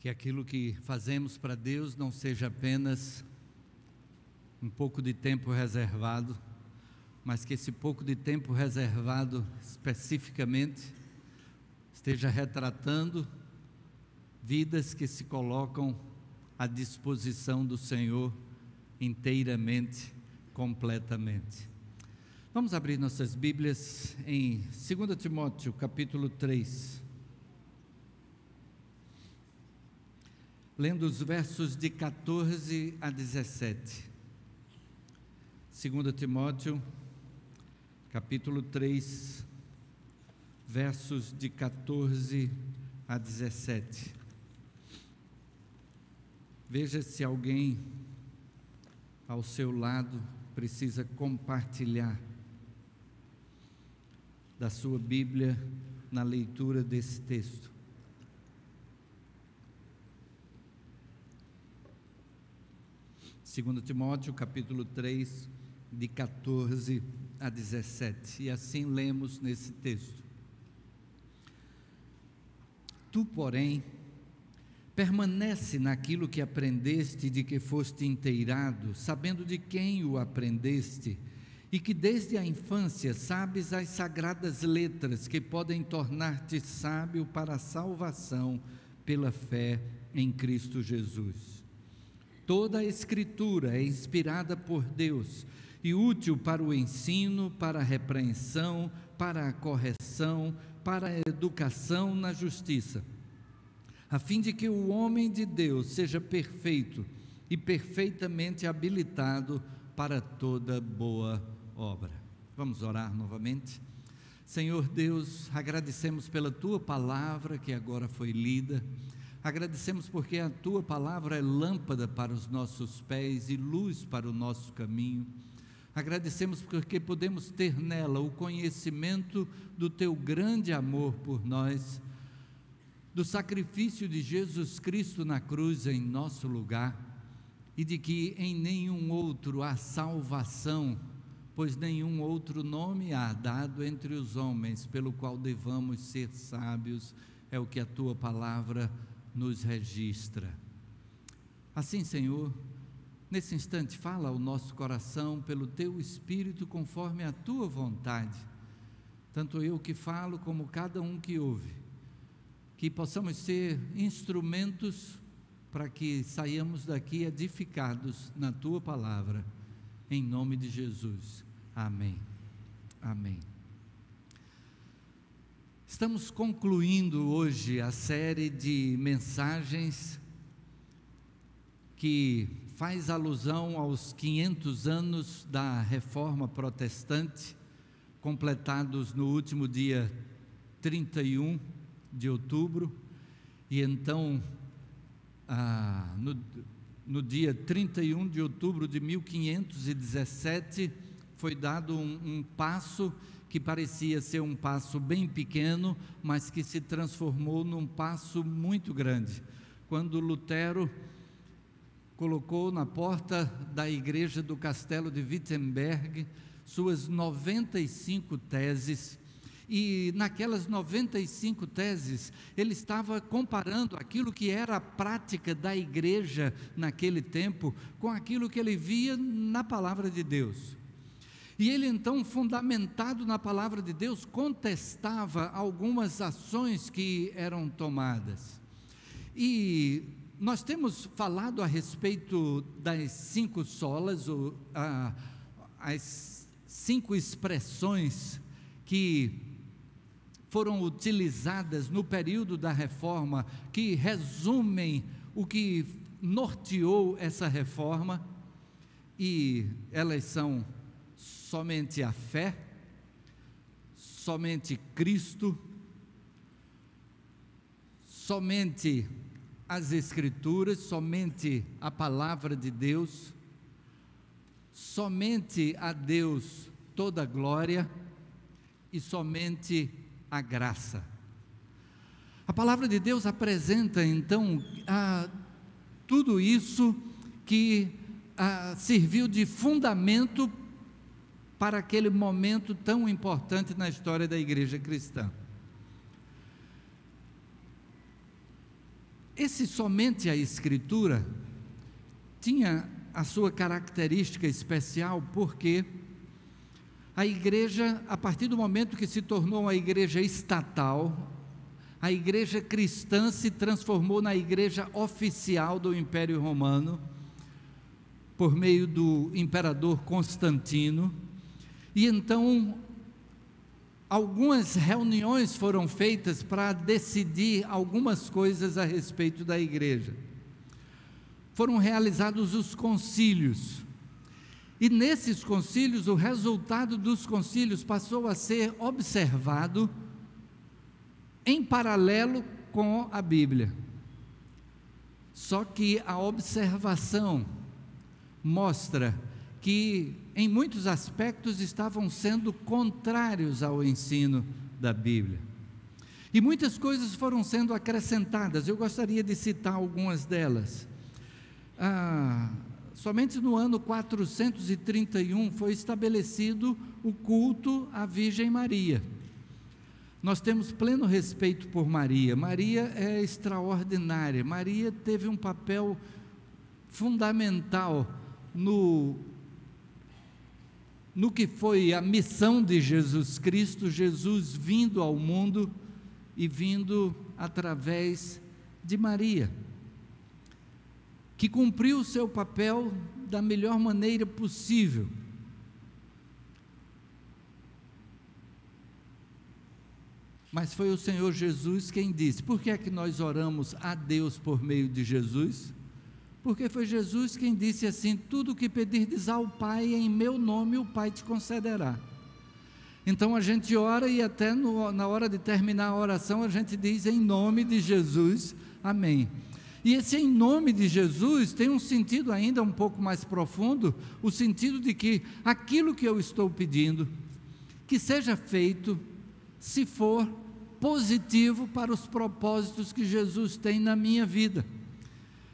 Que aquilo que fazemos para Deus não seja apenas um pouco de tempo reservado, mas que esse pouco de tempo reservado especificamente esteja retratando vidas que se colocam à disposição do Senhor inteiramente, completamente. Vamos abrir nossas Bíblias em 2 Timóteo capítulo 3, lendo os versos de 14 a 17. 2 Timóteo capítulo 3, versos de 14 a 17. Veja se alguém ao seu lado precisa compartilhar da sua Bíblia na leitura desse texto. Segundo Timóteo capítulo 3, de 14 a 17, e assim lemos nesse texto: Tu, porém, permanece naquilo que aprendeste e de que foste inteirado, sabendo de quem o aprendeste, e que desde a infância sabes as sagradas letras que podem tornar-te sábio para a salvação pela fé em Cristo Jesus. Toda a Escritura é inspirada por Deus e útil para o ensino, para a repreensão, para a correção, para a educação na justiça, a fim de que o homem de Deus seja perfeito e perfeitamente habilitado para toda boa obra. Vamos orar novamente. Senhor Deus, agradecemos pela Tua palavra que agora foi lida. Agradecemos porque a Tua palavra é lâmpada para os nossos pés e luz para o nosso caminho. Agradecemos porque podemos ter nela o conhecimento do Teu grande amor por nós, do sacrifício de Jesus Cristo na cruz em nosso lugar, e de que em nenhum outro há salvação, pois nenhum outro nome há dado entre os homens pelo qual devamos ser sábios. É o que a Tua palavra nos registra. Assim, Senhor, nesse instante fala ao nosso coração pelo Teu Espírito conforme a Tua vontade, tanto eu que falo como cada um que ouve, que possamos ser instrumentos para que saiamos daqui edificados na Tua palavra, em nome de Jesus, amém, amém. Estamos concluindo hoje a série de mensagens que faz alusão aos 500 anos da Reforma Protestante, completados no último dia 31 de outubro, e então, no dia 31 de outubro de 1517, foi dado um passo que parecia ser um passo bem pequeno, mas que se transformou num passo muito grande, quando Lutero colocou na porta da igreja do castelo de Wittenberg suas 95 teses, e naquelas 95 teses, ele estava comparando aquilo que era a prática da igreja naquele tempo, com aquilo que ele via na palavra de Deus. E ele então, fundamentado na palavra de Deus, contestava algumas ações que eram tomadas. E nós temos falado a respeito das 5 solas, as 5 expressões que foram utilizadas no período da reforma, que resumem o que norteou essa reforma, e elas são: somente a fé, somente Cristo, somente as Escrituras, somente a palavra de Deus, somente a Deus toda a glória e somente a graça. A palavra de Deus apresenta então tudo isso que serviu de fundamento para aquele momento tão importante na história da igreja cristã. Esse somente a Escritura tinha a sua característica especial, porque a igreja, a partir do momento que se tornou uma igreja estatal, a igreja cristã se transformou na igreja oficial do Império Romano, por meio do imperador Constantino, e então algumas reuniões foram feitas para decidir algumas coisas a respeito da igreja. Foram realizados os concílios, e nesses concílios, o resultado dos concílios passou a ser observado em paralelo com a Bíblia. Só que a observação mostra que, em muitos aspectos, estavam sendo contrários ao ensino da Bíblia. E muitas coisas foram sendo acrescentadas. Eu gostaria de citar algumas delas. Somente no ano 431 foi estabelecido o culto à Virgem Maria. Nós temos pleno respeito por Maria. Maria é extraordinária. Maria teve um papel fundamental no que foi a missão de Jesus Cristo, Jesus vindo ao mundo e vindo através de Maria, que cumpriu o seu papel da melhor maneira possível. Mas foi o Senhor Jesus quem disse. Por que é que nós oramos a Deus por meio de Jesus? Porque foi Jesus quem disse assim: tudo o que pedirdes ao Pai em meu nome, o Pai te concederá. Então a gente ora e até na hora de terminar a oração a gente diz em nome de Jesus, amém. E esse em nome de Jesus tem um sentido ainda um pouco mais profundo, o sentido de que aquilo que eu estou pedindo, que seja feito, se for positivo para os propósitos que Jesus tem na minha vida.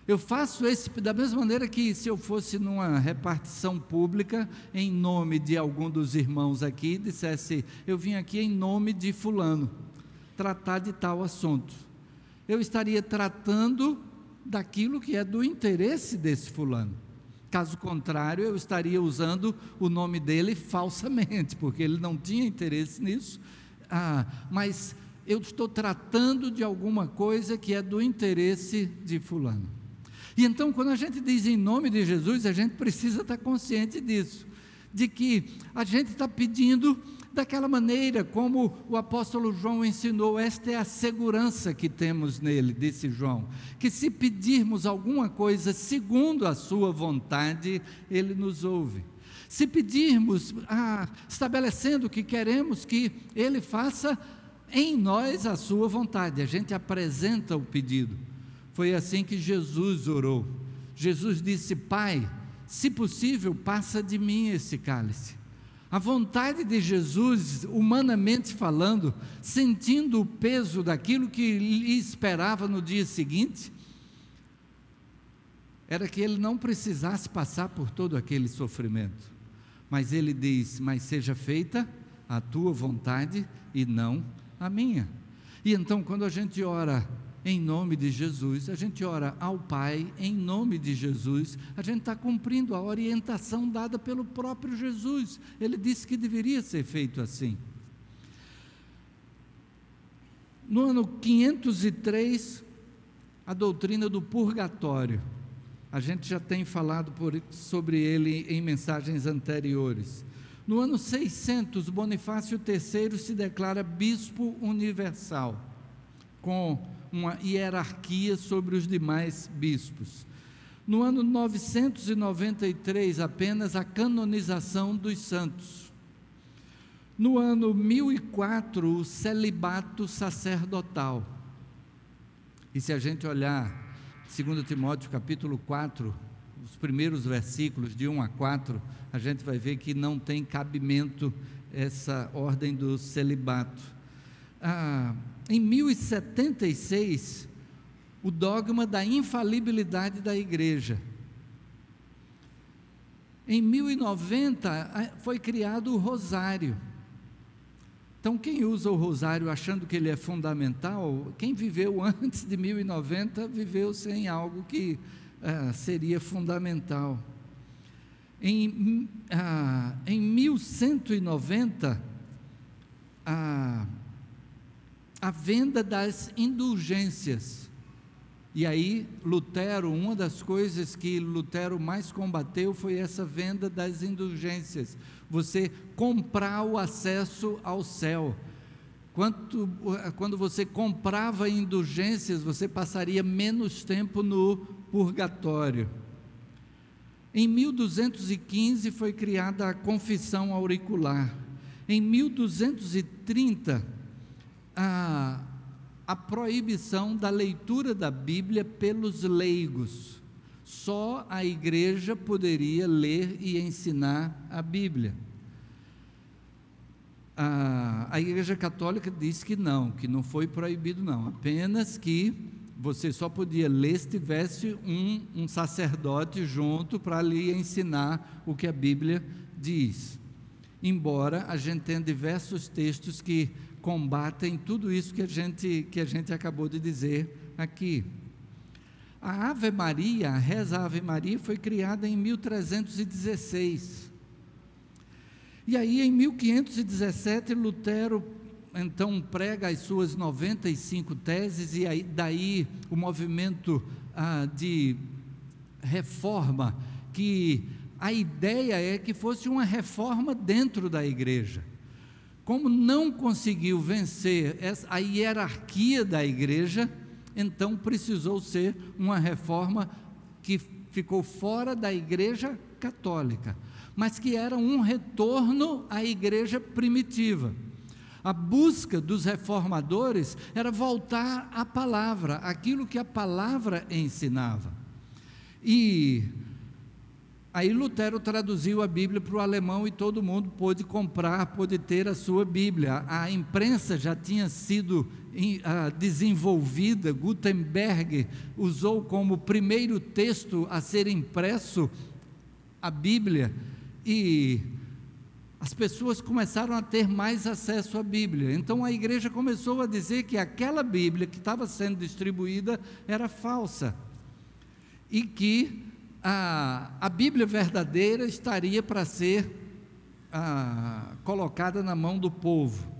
Eu faço da mesma maneira que se eu fosse numa repartição pública, em nome de algum dos irmãos aqui, dissesse: eu vim aqui em nome de fulano, tratar de tal assunto. Eu estaria tratando daquilo que é do interesse desse fulano. Caso contrário, eu estaria usando o nome dele falsamente, porque ele não tinha interesse nisso. Mas eu estou tratando de alguma coisa que é do interesse de fulano. E então, quando a gente diz em nome de Jesus, a gente precisa estar consciente disso, de que a gente está pedindo daquela maneira como o apóstolo João ensinou. Esta é a segurança que temos nele, disse João, que se pedirmos alguma coisa segundo a sua vontade, ele nos ouve. Se pedirmos, estabelecendo que queremos que ele faça em nós a sua vontade, a gente apresenta o pedido. Foi assim que Jesus orou. Jesus disse: Pai, se possível, passa de mim esse cálice. A vontade de Jesus, humanamente falando, sentindo o peso daquilo que lhe esperava no dia seguinte, era que ele não precisasse passar por todo aquele sofrimento. Mas ele diz: mas seja feita a tua vontade e não a minha. E então, quando a gente ora em nome de Jesus, a gente ora ao Pai em nome de Jesus, a gente está cumprindo a orientação dada pelo próprio Jesus. Ele disse que deveria ser feito assim. No ano 503, a doutrina do purgatório, a gente já tem falado sobre ele em mensagens anteriores. No ano 600, Bonifácio III se declara bispo universal, com uma hierarquia sobre os demais bispos. No ano 993, apenas a canonização dos santos. No ano 1004, o celibato sacerdotal. E se a gente olhar 2 Timóteo capítulo 4, os primeiros versículos de 1 a 4, a gente vai ver que não tem cabimento essa ordem do celibato. Em 1076, o dogma da infalibilidade da igreja. Em 1090, foi criado o rosário. Então, quem usa o rosário achando que ele é fundamental, quem viveu antes de 1090, viveu sem algo que seria fundamental. Em 1190, a venda das indulgências. E aí, Lutero, uma das coisas que Lutero mais combateu foi essa venda das indulgências. Você comprar o acesso ao céu. Quando você comprava indulgências, você passaria menos tempo no purgatório. Em 1215 foi criada a confissão auricular. Em 1230, a proibição da leitura da Bíblia pelos leigos. Só a igreja poderia ler e ensinar a Bíblia. A Igreja Católica diz que não foi proibido não, apenas que você só podia ler se tivesse um sacerdote junto para lhe ensinar o que a Bíblia diz. Embora a gente tenha diversos textos que combatem tudo isso que a gente acabou de dizer aqui. A Ave Maria, a reza Ave Maria, foi criada em 1316. E aí, em 1517, Lutero, então, prega as suas 95 teses, e aí, daí o movimento de reforma, que a ideia é que fosse uma reforma dentro da igreja. Como não conseguiu vencer a hierarquia da igreja, então precisou ser uma reforma que ficou fora da igreja católica, mas que era um retorno à igreja primitiva. A busca dos reformadores era voltar à palavra, aquilo que a palavra ensinava. E aí Lutero traduziu a Bíblia para o alemão e todo mundo pôde comprar, pôde ter a sua Bíblia. A imprensa já tinha sido desenvolvida. Gutenberg usou como primeiro texto a ser impresso a Bíblia, e as pessoas começaram a ter mais acesso à Bíblia. Então a igreja começou a dizer que aquela Bíblia que estava sendo distribuída era falsa, e que a Bíblia verdadeira estaria para ser colocada na mão do povo.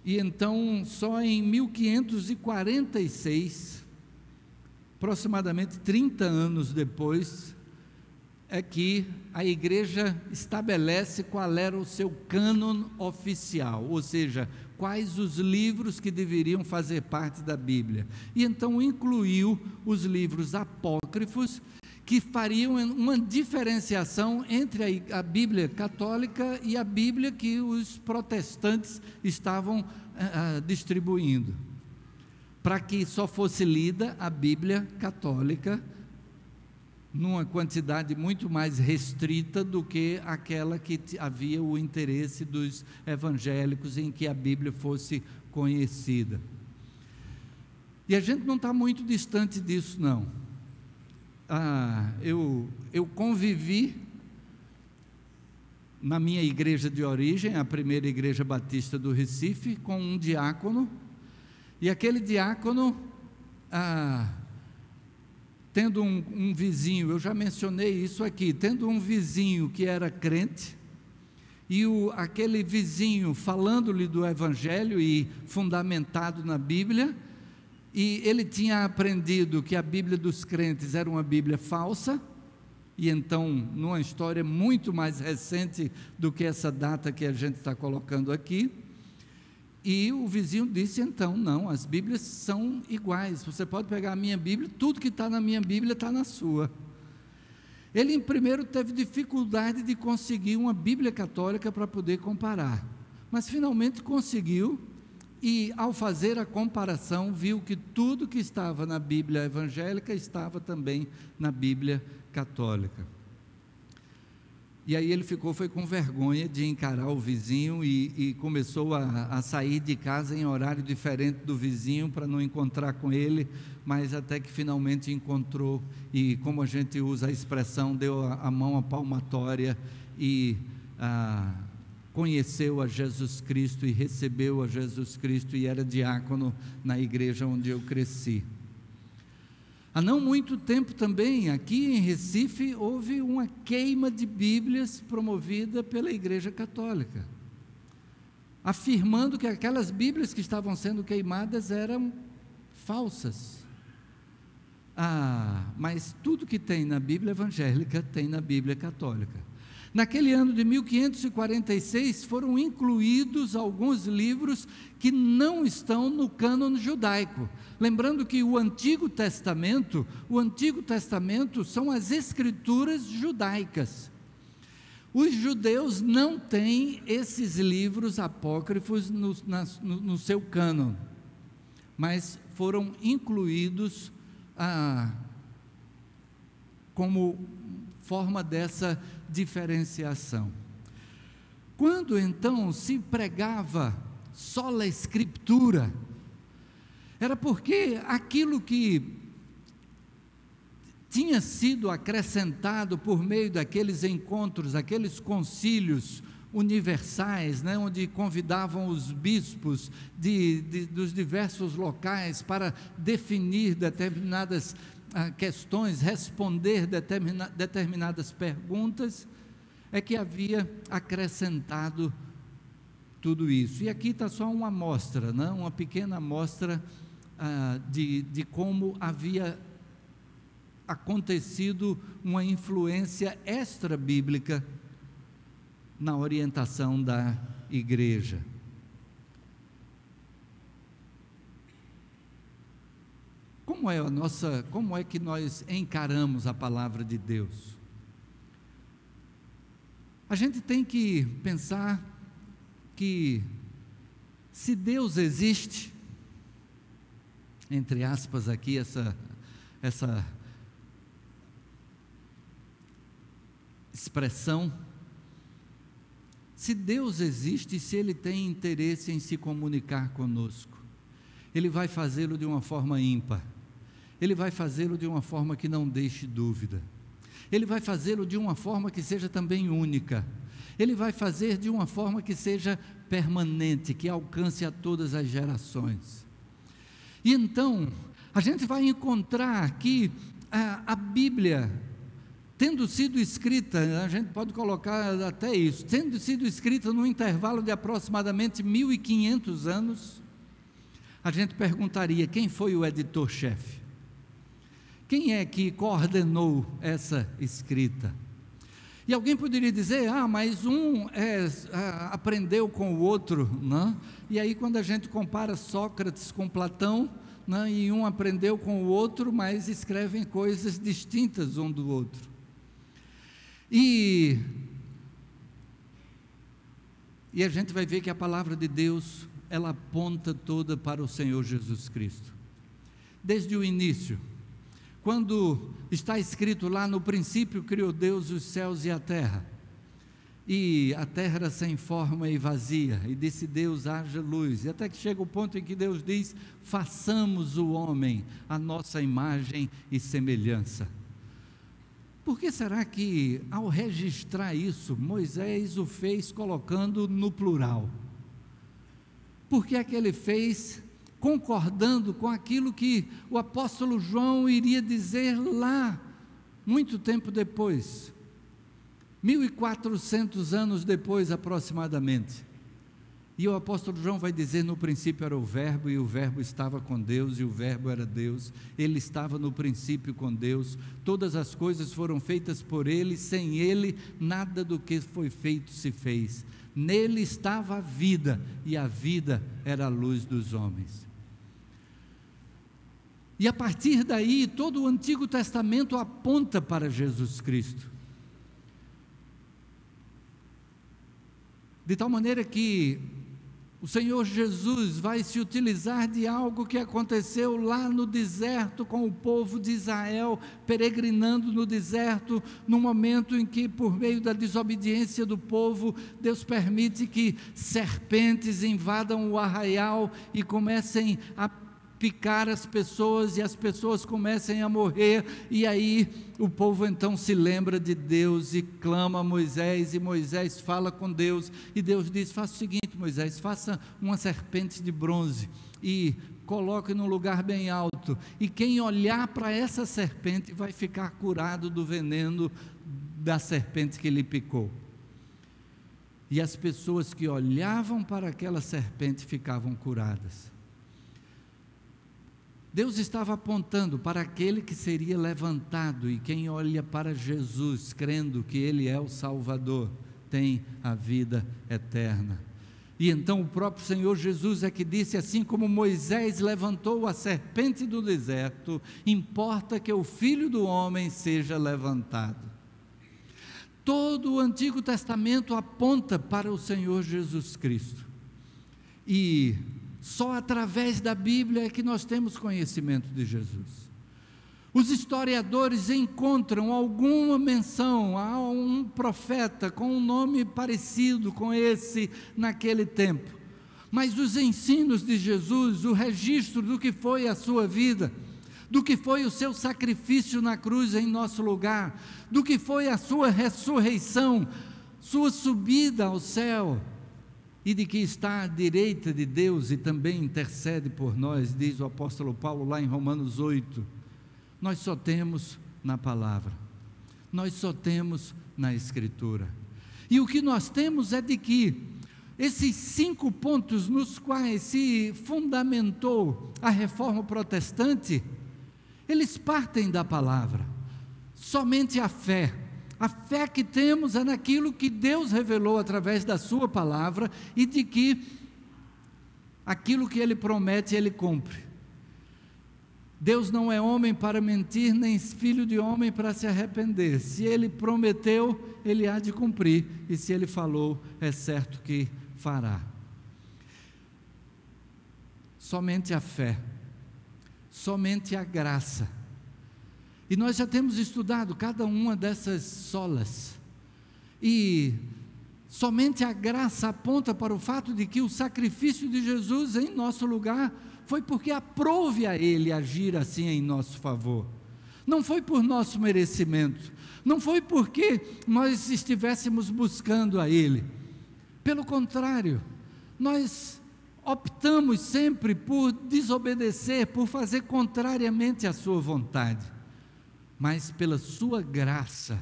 E então, só em 1546, aproximadamente 30 anos depois, é que a igreja estabelece qual era o seu cânon oficial, ou seja, quais os livros que deveriam fazer parte da Bíblia. E então incluiu os livros apócrifos, que fariam uma diferenciação entre a Bíblia católica e a Bíblia que os protestantes estavam distribuindo, para que só fosse lida a Bíblia católica, numa quantidade muito mais restrita do que aquela que havia o interesse dos evangélicos em que a Bíblia fosse conhecida. E a gente não está muito distante disso, não. Eu convivi na minha igreja de origem, a primeira igreja batista do Recife, com um diácono, e aquele diácono, tendo um vizinho, eu já mencionei isso aqui, tendo um vizinho que era crente, e aquele vizinho falando-lhe do Evangelho e fundamentado na Bíblia, e ele tinha aprendido que a Bíblia dos crentes era uma Bíblia falsa, e então, numa história muito mais recente do que essa data que a gente está colocando aqui, e o vizinho disse, então, não, as Bíblias são iguais, você pode pegar a minha Bíblia, tudo que está na minha Bíblia está na sua. Ele, primeiro, teve dificuldade de conseguir uma Bíblia católica para poder comparar, mas finalmente conseguiu, e ao fazer a comparação, viu que tudo que estava na Bíblia evangélica estava também na Bíblia católica. E aí ele foi com vergonha de encarar o vizinho e começou a sair de casa em horário diferente do vizinho para não encontrar com ele, mas até que finalmente encontrou, e como a gente usa a expressão, deu a mão à palmatória e conheceu a Jesus Cristo e recebeu a Jesus Cristo e era diácono na igreja onde eu cresci. Há não muito tempo também, aqui em Recife, houve uma queima de Bíblias promovida pela Igreja Católica, afirmando que aquelas Bíblias que estavam sendo queimadas eram falsas. Mas tudo que tem na Bíblia evangélica tem na Bíblia católica. Naquele ano de 1546 foram incluídos alguns livros que não estão no cânon judaico. Lembrando que o Antigo Testamento são as escrituras judaicas. Os judeus não têm esses livros apócrifos no seu cânon, mas foram incluídos como forma dessa diferenciação. Quando então se pregava sola Escritura, era porque aquilo que tinha sido acrescentado por meio daqueles encontros, aqueles concílios universais, onde convidavam os bispos dos diversos locais para definir determinadas questões, responder determinadas perguntas, é que havia acrescentado tudo isso. E aqui está só uma amostra, uma pequena amostra de como havia acontecido uma influência extra-bíblica na orientação da igreja. Como é que nós encaramos a palavra de Deus? A gente tem que pensar que se Deus existe, entre aspas aqui essa expressão, se Deus existe, se Ele tem interesse em se comunicar conosco, Ele vai fazê-lo de uma forma ímpar, Ele vai fazê-lo de uma forma que não deixe dúvida, Ele vai fazê-lo de uma forma que seja também única, Ele vai fazer de uma forma que seja permanente, que alcance a todas as gerações. E então, a gente vai encontrar aqui a Bíblia, tendo sido escrita, a gente pode colocar até isso, tendo sido escrita num intervalo de aproximadamente 1500 anos, a gente perguntaria, quem foi o editor-chefe? Quem é que coordenou essa escrita? E alguém poderia dizer, mas um aprendeu com o outro, não? E aí quando a gente compara Sócrates com Platão, não? E um aprendeu com o outro, mas escrevem coisas distintas um do outro. E a gente vai ver que a palavra de Deus, ela aponta toda para o Senhor Jesus Cristo. Desde o início, quando está escrito lá, no princípio criou Deus os céus e a terra era sem forma e vazia, e disse Deus, haja luz, e até que chega o ponto em que Deus diz, façamos o homem à nossa imagem e semelhança. Por que será que, ao registrar isso, Moisés o fez colocando no plural? Por que é que ele fez concordando com aquilo que o apóstolo João iria dizer lá, muito tempo depois, 1400 anos depois aproximadamente? E o apóstolo João vai dizer, no princípio era o verbo, e o verbo estava com Deus, e o verbo era Deus, ele estava no princípio com Deus, todas as coisas foram feitas por ele, sem ele nada do que foi feito se fez, nele estava a vida, e a vida era a luz dos homens. E a partir daí, todo o Antigo Testamento aponta para Jesus Cristo, de tal maneira que o Senhor Jesus vai se utilizar de algo que aconteceu lá no deserto com o povo de Israel, peregrinando no deserto, no momento em que, por meio da desobediência do povo, Deus permite que serpentes invadam o arraial e comecem a picar as pessoas, e as pessoas comecem a morrer, e aí o povo então se lembra de Deus e clama a Moisés, e Moisés fala com Deus, e Deus diz: faça o seguinte, Moisés, faça uma serpente de bronze, e coloque num lugar bem alto, e quem olhar para essa serpente vai ficar curado do veneno da serpente que lhe picou. E as pessoas que olhavam para aquela serpente ficavam curadas. Deus estava apontando para aquele que seria levantado, e quem olha para Jesus, crendo que Ele é o Salvador, tem a vida eterna. E então o próprio Senhor Jesus é que disse: assim como Moisés levantou a serpente do deserto, importa que o Filho do Homem seja levantado. Todo o Antigo Testamento aponta para o Senhor Jesus Cristo, e só através da Bíblia é que nós temos conhecimento de Jesus. Os historiadores encontram alguma menção a um profeta com um nome parecido com esse naquele tempo, mas os ensinos de Jesus, o registro do que foi a sua vida, do que foi o seu sacrifício na cruz em nosso lugar, do que foi a sua ressurreição, sua subida ao céu, e de que está à direita de Deus e também intercede por nós, diz o apóstolo Paulo lá em Romanos 8, nós só temos na palavra, nós só temos na Escritura. E o que nós temos é de que esses 5 pontos nos quais se fundamentou a reforma protestante, eles partem da palavra. Somente a fé que temos é naquilo que Deus revelou através da sua palavra, e de que aquilo que Ele promete, Ele cumpre. Deus não é homem para mentir, nem filho de homem para se arrepender. Se Ele prometeu, Ele há de cumprir, e se Ele falou, é certo que fará. Somente a fé, somente a graça. E nós já temos estudado cada uma dessas solas, e somente a graça aponta para o fato de que o sacrifício de Jesus em nosso lugar foi porque aprove a Ele agir assim em nosso favor. Não foi por nosso merecimento, não foi porque nós estivéssemos buscando a Ele. Pelo contrário, nós optamos sempre por desobedecer, por fazer contrariamente à sua vontade. Mas pela sua graça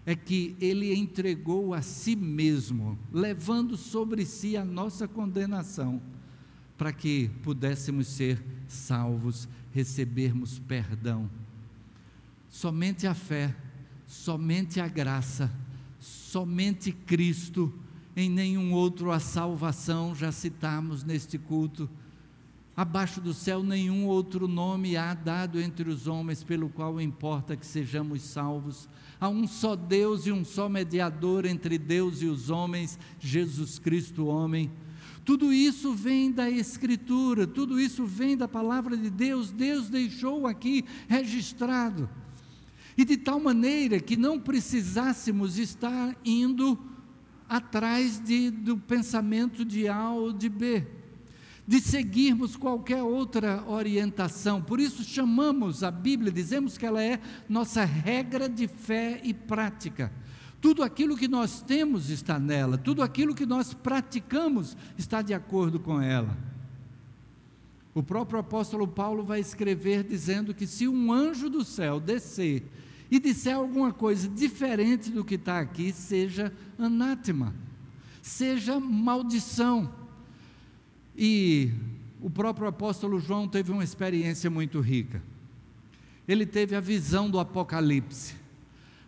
é que Ele entregou a si mesmo, levando sobre si a nossa condenação, para que pudéssemos ser salvos, recebermos perdão. Somente a fé, somente a graça, somente Cristo, em nenhum outro a salvação. Já citamos neste culto: abaixo do céu nenhum outro nome há dado entre os homens pelo qual importa que sejamos salvos. Há um só Deus e um só mediador entre Deus e os homens, Jesus Cristo, homem. Tudo isso vem da Escritura, tudo isso vem da palavra de Deus. Deus deixou aqui registrado, e de tal maneira que não precisássemos estar indo atrás do pensamento de A ou de B, de seguirmos qualquer outra orientação. Por isso chamamos a Bíblia, dizemos que ela é nossa regra de fé e prática. Tudo aquilo que nós temos está nela, tudo aquilo que nós praticamos está de acordo com ela. O próprio apóstolo Paulo vai escrever dizendo que se um anjo do céu descer e disser alguma coisa diferente do que está aqui, seja anátema, seja maldição. E o próprio apóstolo João teve uma experiência muito rica. Ele teve a visão do Apocalipse.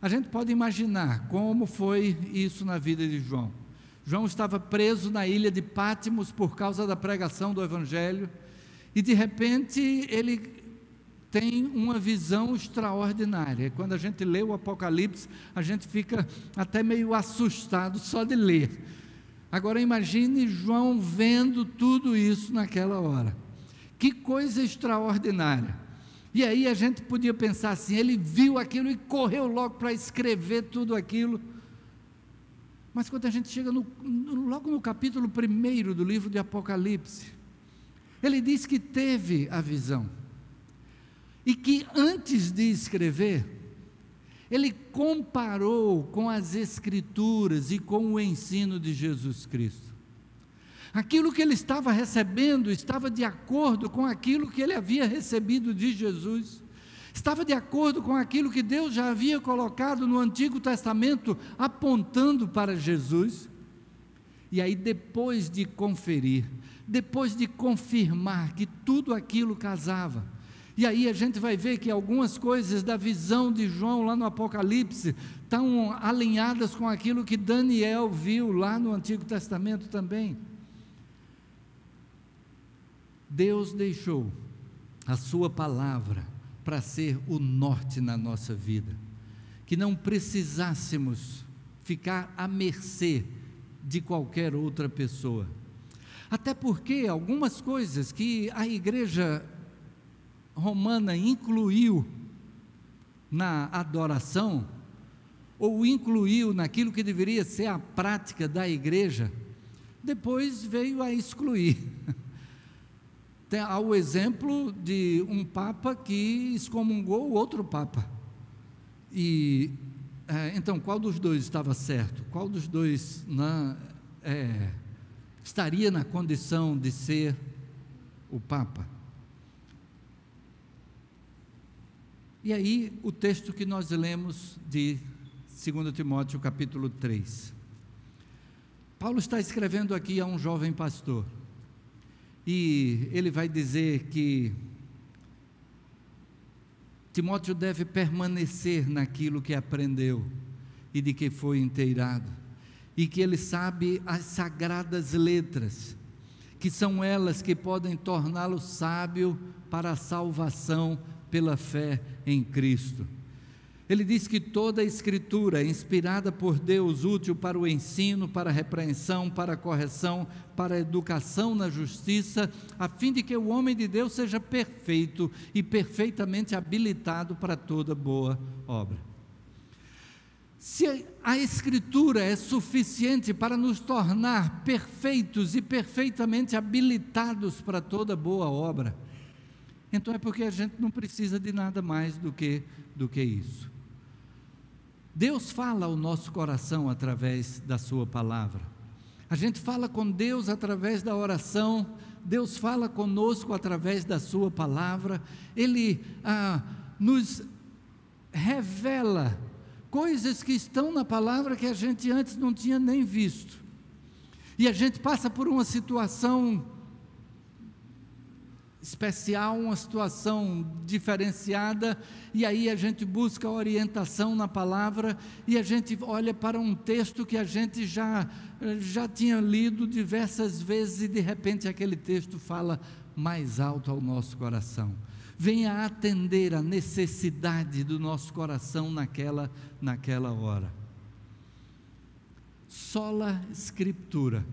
A gente pode imaginar como foi isso na vida de João. João estava preso na ilha de Pátimos por causa da pregação do Evangelho, e de repente ele tem uma visão extraordinária. Quando a gente lê o Apocalipse, a gente fica até meio assustado só de ler. Agora imagine João vendo tudo isso naquela hora. Que coisa extraordinária! E aí a gente podia pensar assim: ele viu aquilo e correu logo para escrever tudo aquilo. Mas quando a gente chega logo no capítulo 1 do livro de Apocalipse, Ele diz que teve a visão, e que antes de escrever, ele comparou com as Escrituras e com o ensino de Jesus Cristo. Aquilo que ele estava recebendo estava de acordo com aquilo que ele havia recebido de Jesus, estava de acordo com aquilo que Deus já havia colocado no Antigo Testamento, apontando para Jesus. E aí, depois de conferir, depois de confirmar que tudo aquilo casava, e aí a gente vai ver que algumas coisas da visão de João lá no Apocalipse estão alinhadas com aquilo que Daniel viu lá no Antigo Testamento também. Deus deixou a sua palavra para ser o norte na nossa vida, que não precisássemos ficar à mercê de qualquer outra pessoa, até porque algumas coisas que a igreja romana incluiu na adoração, ou incluiu naquilo que deveria ser a prática da igreja, depois veio a excluir. Há o exemplo de um papa que excomungou outro papa, e então qual dos dois estava certo? Qual dos dois estaria na condição de ser o papa? E aí o texto que nós lemos de 2 Timóteo capítulo 3, Paulo está escrevendo aqui a um jovem pastor, e ele vai dizer que Timóteo deve permanecer naquilo que aprendeu e de que foi inteirado, e que ele sabe as sagradas letras, que são elas que podem torná-lo sábio para a salvação pela fé em Cristo. Ele diz que toda a Escritura é inspirada por Deus, útil para o ensino, para a repreensão, para a correção, para a educação na justiça, a fim de que o homem de Deus seja perfeito e perfeitamente habilitado para toda boa obra. Se a Escritura é suficiente para nos tornar perfeitos e perfeitamente habilitados para toda boa obra, então é porque a gente não precisa de nada mais do que isso. Deus fala ao nosso coração através da sua palavra. A gente fala com Deus através da oração, Deus fala conosco através da sua palavra. Ele nos revela coisas que estão na palavra que a gente antes não tinha nem visto. E a gente passa por uma situação especial, uma situação diferenciada, e aí a gente busca orientação na palavra, e a gente olha para um texto que a gente já tinha lido diversas vezes, e de repente aquele texto fala mais alto ao nosso coração, venha atender a necessidade do nosso coração naquela hora. Sola Scriptura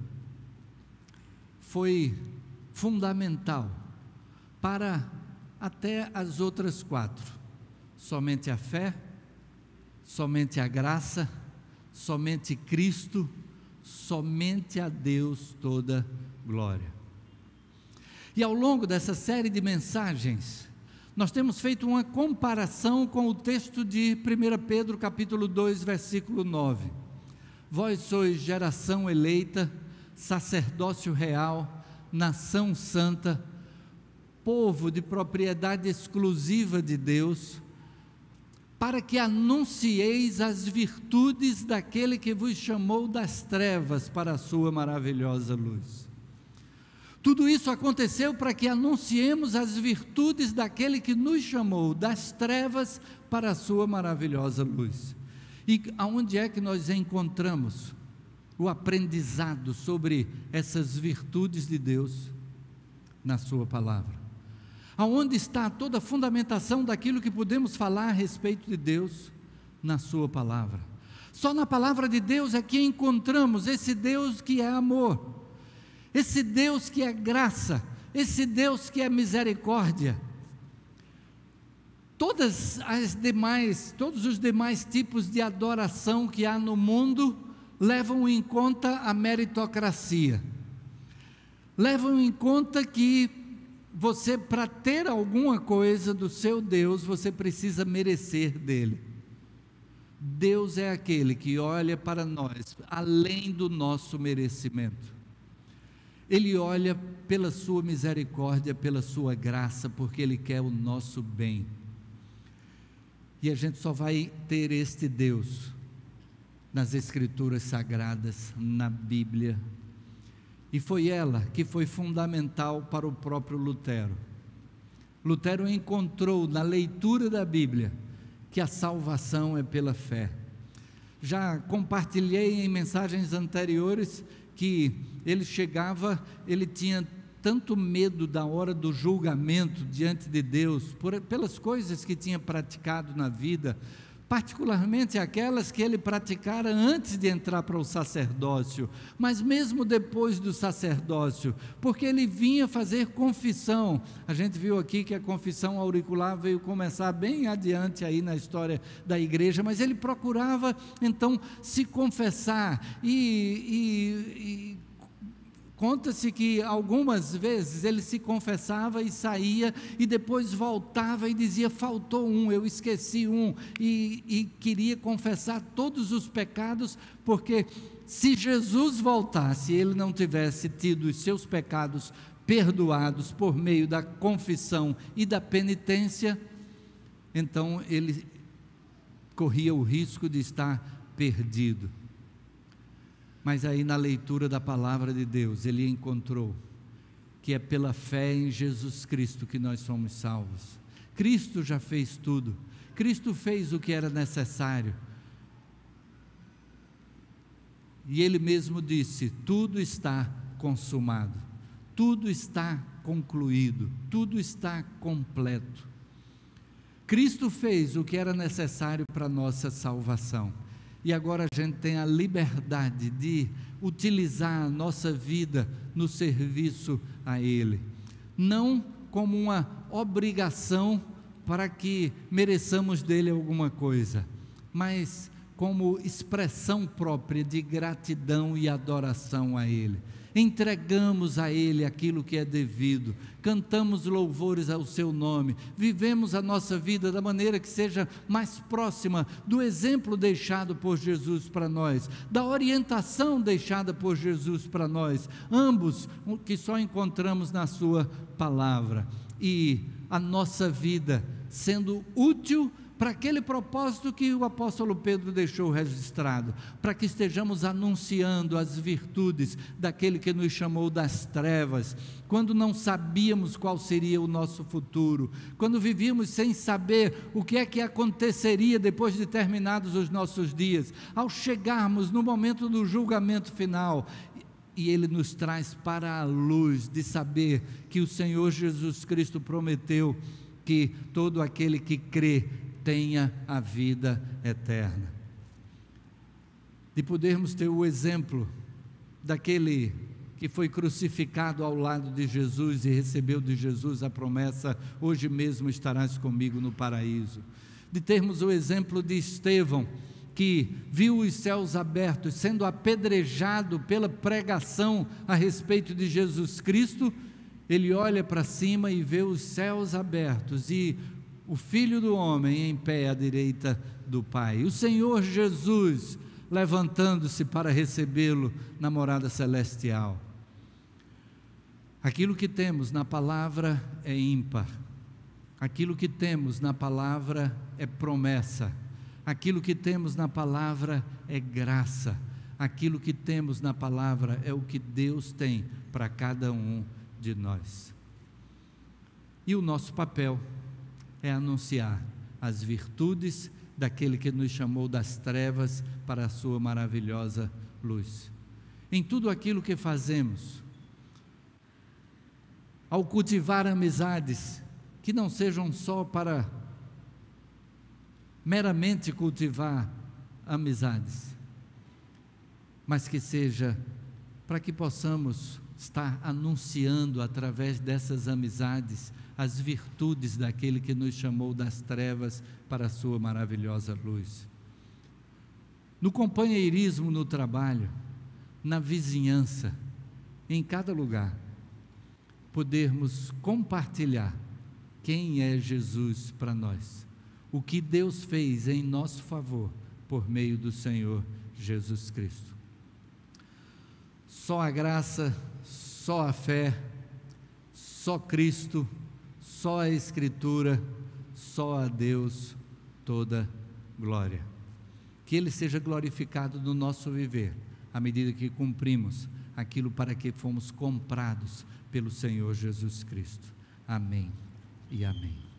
foi fundamental para até as outras quatro: somente a fé, somente a graça, somente Cristo, somente a Deus toda glória. E ao longo dessa série de mensagens, nós temos feito uma comparação com o texto de 1 Pedro capítulo 2, versículo 9. Vós sois geração eleita, sacerdócio real, nação santa, povo de propriedade exclusiva de Deus, para que anuncieis as virtudes daquele que vos chamou das trevas para a sua maravilhosa luz. Tudo isso aconteceu para que anunciemos as virtudes daquele que nos chamou das trevas para a sua maravilhosa luz. E aonde é que nós encontramos o aprendizado sobre essas virtudes de Deus? Na sua palavra. Aonde está toda a fundamentação daquilo que podemos falar a respeito de Deus? Na sua palavra. Só na palavra de Deus é que encontramos esse Deus que é amor, esse Deus que é graça, esse Deus que é misericórdia. Todos os demais tipos de adoração que há no mundo levam em conta a meritocracia, levam em conta que você, para ter alguma coisa do seu Deus, você precisa merecer dele. Deus é aquele que olha para nós além do nosso merecimento. Ele olha pela sua misericórdia, pela sua graça, porque Ele quer o nosso bem. E a gente só vai ter este Deus nas Escrituras Sagradas, na Bíblia. E foi ela que foi fundamental para o próprio Lutero. Lutero encontrou na leitura da Bíblia que a salvação é pela fé. Já compartilhei em mensagens anteriores que ele tinha tanto medo da hora do julgamento diante de Deus, pelas coisas que tinha praticado na vida, particularmente aquelas que ele praticara antes de entrar para o sacerdócio, mas mesmo depois do sacerdócio, porque ele vinha fazer confissão. A gente viu aqui que a confissão auricular veio começar bem adiante aí na história da igreja, mas ele procurava então se confessar e conta-se que algumas vezes ele se confessava e saía, e depois voltava e dizia: faltou um, eu esqueci um, e queria confessar todos os pecados, porque se Jesus voltasse, ele não tivesse tido os seus pecados perdoados por meio da confissão e da penitência, então ele corria o risco de estar perdido. Mas aí na leitura da palavra de Deus, ele encontrou que é pela fé em Jesus Cristo que nós somos salvos. Cristo já fez tudo, Cristo fez o que era necessário, e ele mesmo disse: tudo está consumado, tudo está concluído, tudo está completo. Cristo fez o que era necessário para a nossa salvação. E agora a gente tem a liberdade de utilizar a nossa vida no serviço a Ele, não como uma obrigação para que mereçamos dele alguma coisa, mas como expressão própria de gratidão e adoração a Ele. Entregamos a Ele aquilo que é devido, cantamos louvores ao seu nome, vivemos a nossa vida da maneira que seja mais próxima do exemplo deixado por Jesus para nós, da orientação deixada por Jesus para nós, ambos que só encontramos na sua palavra, e a nossa vida sendo útil para aquele propósito que o apóstolo Pedro deixou registrado, para que estejamos anunciando as virtudes daquele que nos chamou das trevas, quando não sabíamos qual seria o nosso futuro, quando vivíamos sem saber o que é que aconteceria depois de terminados os nossos dias, ao chegarmos no momento do julgamento final, e Ele nos traz para a luz de saber que o Senhor Jesus Cristo prometeu que todo aquele que crê tenha a vida eterna, de podermos ter o exemplo daquele que foi crucificado ao lado de Jesus e recebeu de Jesus a promessa: hoje mesmo estarás comigo no paraíso, de termos o exemplo de Estevão, que viu os céus abertos, sendo apedrejado pela pregação a respeito de Jesus Cristo. Ele olha para cima e vê os céus abertos e o Filho do Homem em pé à direita do Pai, o Senhor Jesus levantando-se para recebê-lo na morada celestial. Aquilo que temos na palavra é ímpar, aquilo que temos na palavra é promessa, aquilo que temos na palavra é graça, aquilo que temos na palavra é o que Deus tem para cada um de nós. E o nosso papel é anunciar as virtudes daquele que nos chamou das trevas para a sua maravilhosa luz. Em tudo aquilo que fazemos, ao cultivar amizades, que não sejam só para meramente cultivar amizades, mas que seja para que possamos estar anunciando através dessas amizades as virtudes daquele que nos chamou das trevas para a sua maravilhosa luz. No companheirismo no trabalho, na vizinhança, em cada lugar, podermos compartilhar quem é Jesus para nós, o que Deus fez em nosso favor por meio do Senhor Jesus Cristo. Só a graça, só a fé, só Cristo, só a Escritura, só a Deus toda glória. Que Ele seja glorificado no nosso viver, à medida que cumprimos aquilo para que fomos comprados pelo Senhor Jesus Cristo. Amém e amém.